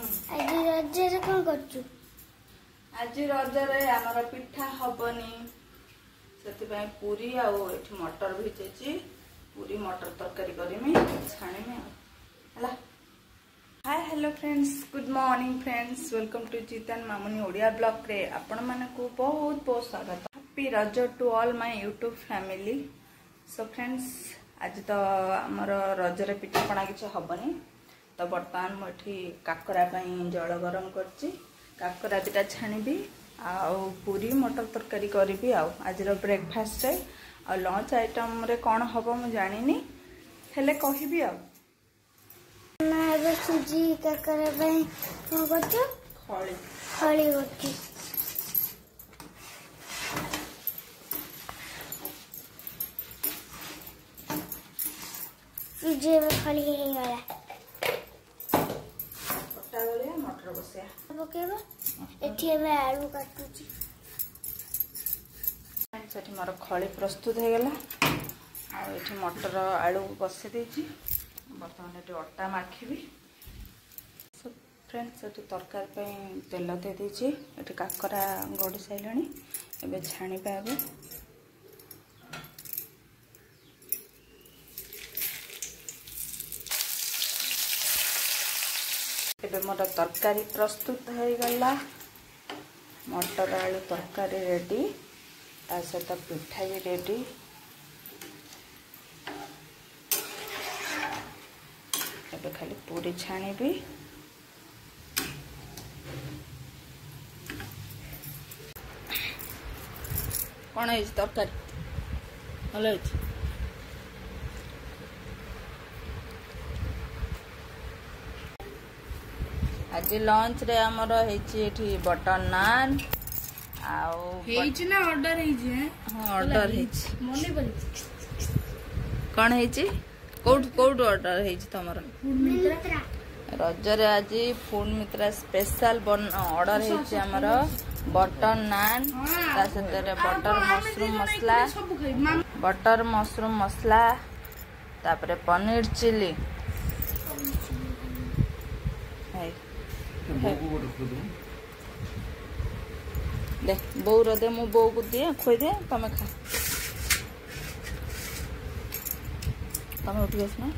आज रजरे कौन करछु? आज रजरे आमर पिठा हबनी से पूरी आउ मटर भिजे पूरी मटर तरकारी करमी छाणीमी है। Hi hello friends, good morning friends, welcome to Jitan Mamuni Odia blog रे आपण मानकु बहुत बहुत स्वागत। Happy Raja to all my YouTube family. So friends आज तो आमर रजरे पिठापणा किसी हेनी, तो बर्तमान मुझे काकरा जल गरम करची काकरा दुटा छाणी आउ पूरी मटर तरकारी करी आज ब्रेकफास्ट आ लंच आइटम रे कौन हम मुझे जानी हेले कहबी आ सुजी काकरा कौन करछु? खली खली करछु। सुजी में खली हो गला पट्टा गले मटर बसिया पकेबा एठी में आलू काटुची। सेठी मोर खली प्रस्तुत हो गला आ एठी मटर आलू बसे देछि। बर्तमान ये अटा माखी फ्रेंड्स ये तरकारी तेल दे देछि। ये काकरा गड़ी सारे एवं छाणी पाबे। एबे मोर तरकारी प्रस्तुत हो गला। मटर आलू तरकारी रेडी, ता सहित पिठा भी रेडी। एबे खाली पूरी छाणी भी कौन है तरकारी भल आज लंच रे हमर हेची बटर नान आउ हेची ना ऑर्डर हेची है। हां ऑर्डर हेची मने पड़ी कौन हेची कोड ऑर्डर हेची तमर रजरे आज फूड मित्रा स्पेशल ऑर्डर हेची हमर बटर नान ता सतरे बटर मशरूम मसला तापरे पनीर चिली दे बो दे मु बो को दिए खोई दे तमे खा तमे उठ गस ना।